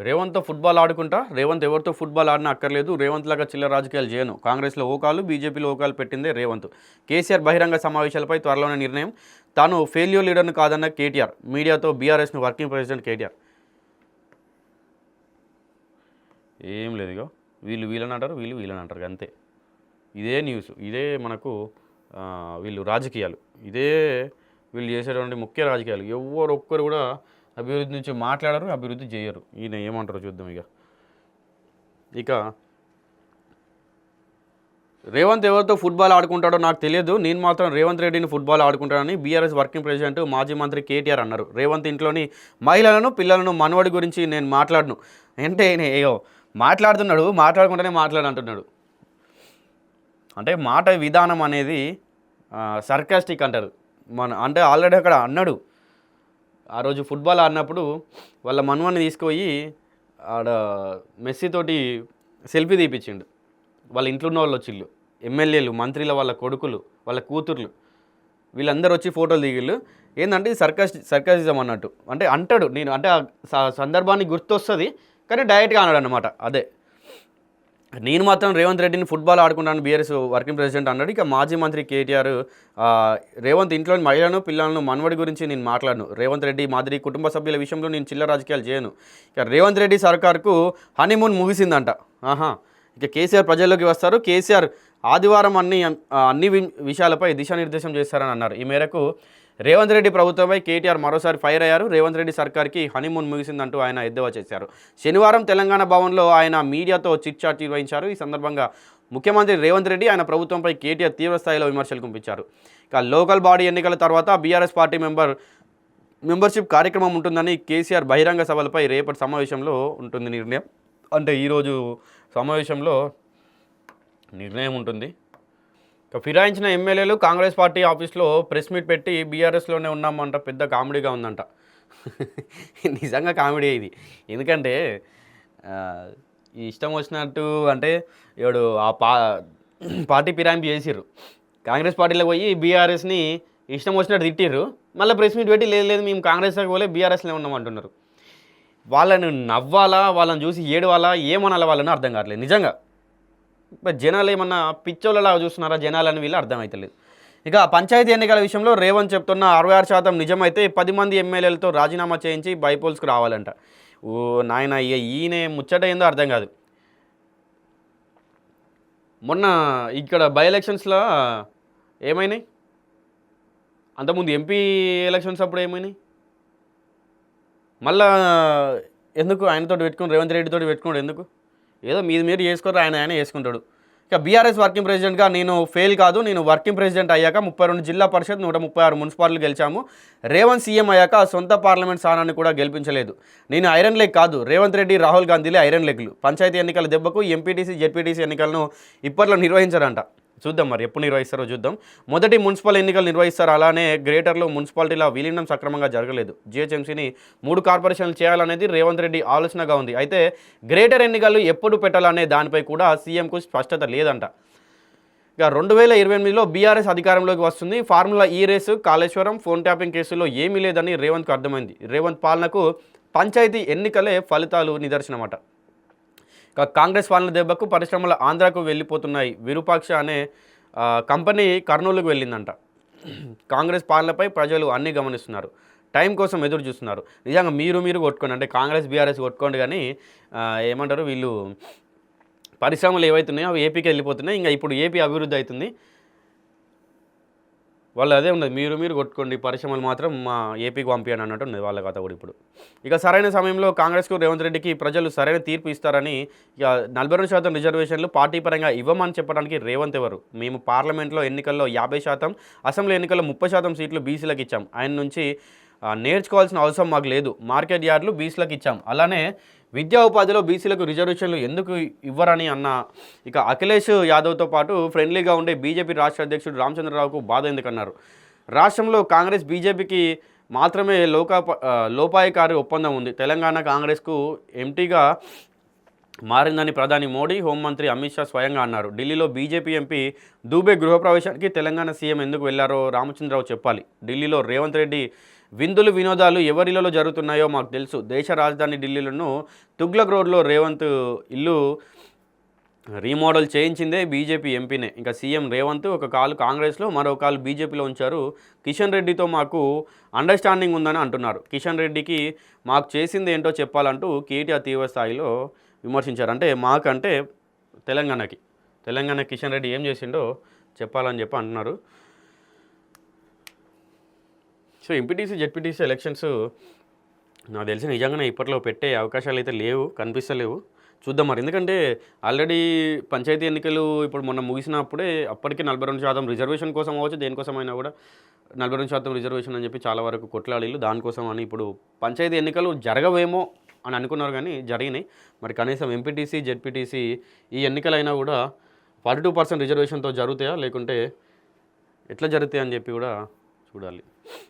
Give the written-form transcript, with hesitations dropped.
రేవంత్తో football ఆడుకుంటా, రేవంత్ ఎవరితో football ఆడినా అక్కర్లేదు, రేవంత్ లాగా చిల్లర రాజకీయాలు చేయను, కాంగ్రెస్లో ఓకాలు, బీజేపీలో ఓకాలు పెట్టిందే రేవంత్. కేసీఆర్ బహిరంగ సమావేశాలపై త్వరలోనే నిర్ణయం. తాను ఫెయిల్యూర్ లీడర్ను కాదన్న కేటీఆర్. మీడియాతో బీఆర్ఎస్ను వర్కింగ్ ప్రెసిడెంట్ కేటీఆర్. ఏం లేదు, ఇగో వీళ్ళు వీళ్ళని అంటారు, వీళ్ళు వీళ్ళని అంటారు, అంతే. ఇదే న్యూస్, ఇదే మనకు వీళ్ళు రాజకీయాలు, ఇదే వీళ్ళు చేసేటువంటి ముఖ్య రాజకీయాలు. ఒక్కరు కూడా అభివృద్ధి నుంచి మాట్లాడరు, అభివృద్ధి చేయరు. ఈయన ఏమంటారో చూద్దాం. ఇక రేవంత్ ఎవరితో ఫుట్బాల్ ఆడుకుంటాడో నాకు తెలియదు, నేను మాత్రం రేవంత్ రెడ్డిని ఫుట్బాల్ ఆడుకుంటానని బీఆర్ఎస్ వర్కింగ్ ప్రెసిడెంట్ మాజీ మంత్రి కేటీఆర్ అన్నారు. రేవంత్ ఇంట్లోని మహిళలను, పిల్లలను, మనవడి గురించి నేను మాట్లాడను అంటే ఏయో మాట్లాడుతున్నాడు, మాట్లాడుకుంటేనే మాట్లాడంటున్నాడు. అంటే మాట విధానం అనేది సర్కాస్టిక్ అంటారు. అంటే ఆల్రెడీ అక్కడ అన్నాడు. ఆ రోజు ఫుట్బాల్ ఆడినప్పుడు వాళ్ళ మనవన్ని తీసుకుపోయి ఆడ మెస్సీతోటి సెల్ఫీ తీపిచ్చిండు. వాళ్ళ ఇంట్లో ఉన్న వాళ్ళు వచ్చిళ్ళు, ఎమ్మెల్యేలు, మంత్రుల వాళ్ళ కొడుకులు, వాళ్ళ కూతుర్లు, వీళ్ళందరూ వచ్చి ఫోటోలు దిగిళ్ళు. ఏంటంటే సర్కాసిజం అన్నట్టు. అంటే అంటాడు, నేను అంటే ఆ సందర్భాన్ని గుర్తొస్తుంది కానీ డైరెక్ట్గా అన్నాడు అన్నమాట. అదే నేను మాత్రం రేవంత్ రెడ్డిని ఫుట్బాల్ ఆడుకుంటాను బీఆర్ఎస్ వర్కింగ్ ప్రెసిడెంట్ అన్నాడు. ఇక మాజీ మంత్రి కేటీఆర్ రేవంత్ ఇంట్లోని మహిళలను, పిల్లలను, మనవడి గురించి నేను మాట్లాడను, రేవంత్ రెడ్డి మాదిరి కుటుంబ సభ్యుల విషయంలో నేను చిల్లర రాజకీయాలు చేయను. ఇక రేవంత్ రెడ్డి సర్కార్కు హనీమూన్ ముగిసిందంట. ఇక కేసీఆర్ ప్రజల్లోకి వస్తారు, కేసీఆర్ ఆదివారం అన్ని విషయాలపై దిశానిర్దేశం చేస్తారని అన్నారు. ఈ మేరకు రేవంత్ రెడ్డి ప్రభుత్వంపై కేటీఆర్ మరోసారి ఫైర్ అయ్యారు. రేవంత్ రెడ్డి సర్కార్కి హనీమూన్ ముగిసిందంటూ ఆయన ఎద్దేవా చేశారు. శనివారం తెలంగాణ భవన్లో ఆయన మీడియాతో చిట్ చాట్ నిర్వహించారు. ఈ సందర్భంగా ముఖ్యమంత్రి రేవంత్ రెడ్డి ఆయన ప్రభుత్వంపై కేటీఆర్ తీవ్రస్థాయిలో విమర్శలు గుంపించారు. ఇక లోకల్ బాడీ ఎన్నికల తర్వాత బీఆర్ఎస్ పార్టీ మెంబర్షిప్ కార్యక్రమం ఉంటుందని కేసీఆర్ బహిరంగ సభలపై రేపటి సమావేశంలో ఉంటుంది నిర్ణయం. అంటే ఈరోజు సమావేశంలో నిర్ణయం ఉంటుంది. ఫిరాయించిన ఎమ్మెల్యేలు కాంగ్రెస్ పార్టీ ఆఫీస్లో ప్రెస్ మీట్ పెట్టి బీఆర్ఎస్లోనే ఉన్నామంట. పెద్ద కామెడీగా ఉందంట. నిజంగా కామెడీ ఇది. ఎందుకంటే ఇష్టం వచ్చినట్టు అంటే ఇప్పుడు పార్టీ ఫిరాయింపు చేసిర్రు, కాంగ్రెస్ పార్టీలో పోయి బీఆర్ఎస్ని ఇష్టం వచ్చినట్టు తిట్టిర్రు. మళ్ళీ ప్రెస్ మీట్ పెట్టి లేదు మేము కాంగ్రెస్లోకి పోలే బీఆర్ఎస్లో ఉన్నామంటున్నారు. వాళ్ళని నవ్వాలా, వాళ్ళని చూసి ఏడవాలా, ఏమనాలా వాళ్ళని అర్థం కావట్లేదు నిజంగా. జనాలు ఏమన్నా పిచ్చోళ్ళలా చూస్తున్నారా జనాలని వీళ్ళు అర్థమవుతలేదు. ఇక పంచాయతీ ఎన్నికల విషయంలో రేవంత్ చెప్తున్న 66% నిజమైతే 10 మంది ఎమ్మెల్యేలతో రాజీనామా చేయించి బైపోల్స్కి రావాలంట. ఓ నాయన, ఈయన ముచ్చట ఏందో అర్థం కాదు. మొన్న ఇక్కడ బై ఎలక్షన్స్లో ఏమైనాయి, అంతకుముందు ఎంపీ ఎలక్షన్స్ అప్పుడు ఏమైనాయి, మళ్ళా ఎందుకు ఆయనతో పెట్టుకుని రేవంత్ రెడ్డితో పెట్టుకున్నాడు ఎందుకు? ఏదో మీరు చేసుకోరు, ఆయన చేసుకుంటాడు. ఇక బీఆర్ఎస్ వర్కింగ్ ప్రెసిడెంట్గా నేను ఫెయిల్ కాదు, నేను వర్కింగ్ ప్రెసిడెంట్ అయ్యాక 32 జిల్లా పరిషత్ 136 మున్సిపాలిటీలు గెలిచాము. రేవంత్ సీఎం అయ్యాక సొంత పార్లమెంట్ స్థానాన్ని కూడా గెలిపించలేదు. నేను ఐరన్ లెగ్ కాదు, రేవంత్ రెడ్డి, రాహుల్ గాంధీలే ఐరన్ లెగ్లు. పంచాయతీ ఎన్నికల దెబ్బకు ఎంపీటీసీ, జెడ్పీటీసీ ఎన్నికలను ఇప్పట్లో నిర్వహించారంట. చూద్దాం మరి ఎప్పుడు నిర్వహిస్తారో చూద్దాం. మొదటి మున్సిపల్ ఎన్నికలు నిర్వహిస్తారు. అలానే గ్రేటర్లో మున్సిపాలిటీల విలీనం సక్రమంగా జరగలేదు. జిహెచ్ఎంసీని 3 కార్పొరేషన్లు చేయాలనేది రేవంత్ రెడ్డి ఆలోచనగా ఉంది. అయితే గ్రేటర్ ఎన్నికలు ఎప్పుడు పెట్టాలనే దానిపై కూడా సీఎంకు స్పష్టత లేదంట. ఇక 2028లో బీఆర్ఎస్ అధికారంలోకి వస్తుంది. ఫార్ములా ఈ రేసు, కాళేశ్వరం, ఫోన్ ట్యాపింగ్ కేసుల్లో ఏమీ లేదని రేవంత్కు అర్థమైంది. రేవంత్ పాలనకు పంచాయతీ ఎన్నికలే ఫలితాలు నిదర్శనమట. కాంగ్రెస్ పాలన దెబ్బకు పరిశ్రమలు ఆంధ్రాకు వెళ్ళిపోతున్నాయి. విరూపాక్ష అనే కంపెనీ కర్నూలుకు వెళ్ళిందంట. కాంగ్రెస్ పాలనపై ప్రజలు అన్నీ గమనిస్తున్నారు, టైం కోసం ఎదురు చూస్తున్నారు. నిజంగా మీరు కొట్టుకోండి, అంటే కాంగ్రెస్ బీఆర్ఎస్ కొట్టుకోండి, కానీ ఏమంటారు వీళ్ళు పరిశ్రమలు ఏవైతున్నాయో అవి ఏపీకి వెళ్ళిపోతున్నాయి. ఇంకా ఇప్పుడు ఏపీ అభివృద్ధి అవుతుంది. వాళ్ళు అదే ఉన్నది, మీరు కొట్టుకోండి, పరిశ్రమలు మాత్రం మా ఏపీకి పంపించండి అన్నట్టు ఉన్నది వాళ్ళ కథ కూడా ఇప్పుడు. ఇక సరైన సమయంలో కాంగ్రెస్కు రేవంత్ రెడ్డికి ప్రజలు సరైన తీర్పు ఇస్తారని, ఇక 42% రిజర్వేషన్లు పార్టీ పరంగా ఇవ్వమని చెప్పడానికి రేవంత్ ఎవరు? మేము పార్లమెంట్లో ఎన్నికల్లో 50%, అసెంబ్లీ ఎన్నికల్లో 30% సీట్లు బీసీలకు ఇచ్చాం. ఆయన నుంచి నేర్చుకోవాల్సిన అవసరం మాకు లేదు. మార్కెట్ యార్డులు బీసీలకు ఇచ్చాం. అలానే విద్యా ఉపాధిలో బీసీలకు రిజర్వేషన్లు ఎందుకు ఇవ్వరని అన్న. ఇక అఖిలేష్ యాదవ్తో పాటు ఫ్రెండ్లీగా ఉండే బీజేపీ రాష్ట్ర అధ్యక్షుడు రామచంద్రరావుకు బాధ ఎందుకన్నారు. రాష్ట్రంలో కాంగ్రెస్ బీజేపీకి మాత్రమే లోపాయకారి ఒప్పందం ఉంది. తెలంగాణ కాంగ్రెస్కు ఎంటీగా మారిందని ప్రధాని మోడీ, హోంమంత్రి అమిత్ షా స్వయంగా అన్నారు. ఢిల్లీలో బీజేపీ ఎంపీ దూబే గృహప్రవేశానికి తెలంగాణ సీఎం ఎందుకు వెళ్లారో రామచంద్రరావు చెప్పాలి. ఢిల్లీలో రేవంత్ రెడ్డి విందులు వినోదాలు ఎవరిలో జరుగుతున్నాయో మాకు తెలుసు. దేశ రాజధాని ఢిల్లీలోను తుగ్లక్ రోడ్లో రేవంత్ ఇల్లు రీమోడల్ చేయించిందే బీజేపీ ఎంపీనే. ఇంకా సీఎం రేవంత్ ఒక కాలు కాంగ్రెస్లో, మరో కాలు బీజేపీలో ఉంచారు. కిషన్ రెడ్డితో మాకు అండర్స్టాండింగ్ ఉందని అంటున్నారు. కిషన్ రెడ్డికి మాకు చేసింది ఏంటో చెప్పాలంటూ కేటీఆర్ తీవ్ర స్థాయిలో విమర్శించారు. అంటే మాకంటే తెలంగాణ కిషన్ రెడ్డి ఏం చేసిండో చెప్పాలని చెప్పి అంటున్నారు. సో ఎంపీటీసీ జెడ్పీటీసీ ఎలక్షన్స్ నాకు తెలిసి నిజంగానే ఇప్పట్లో పెట్టే అవకాశాలు అయితే లేవు, కనిపిస్తలేవు. చూద్దాం మరి. ఎందుకంటే ఆల్రెడీ పంచాయతీ ఎన్నికలు ఇప్పుడు మొన్న ముగిసినప్పుడే అప్పటికే 42% రిజర్వేషన్ కోసం అవ్వచ్చు, దేనికోసమైనా కూడా 42% రిజర్వేషన్ అని చెప్పి చాలా వరకు కొట్లాడిళ్ళు దానికోసం అని. ఇప్పుడు పంచాయతీ ఎన్నికలు జరగవేమో అని అనుకున్నారు కానీ జరిగినాయి. మరి కనీసం ఎంపీటీసీ జెడ్పీటీసీ ఈ ఎన్నికలైనా కూడా 42% రిజర్వేషన్తో జరుగుతాయా లేకుంటే ఎట్లా జరుగుతాయి అని చెప్పి కూడా చూడాలి.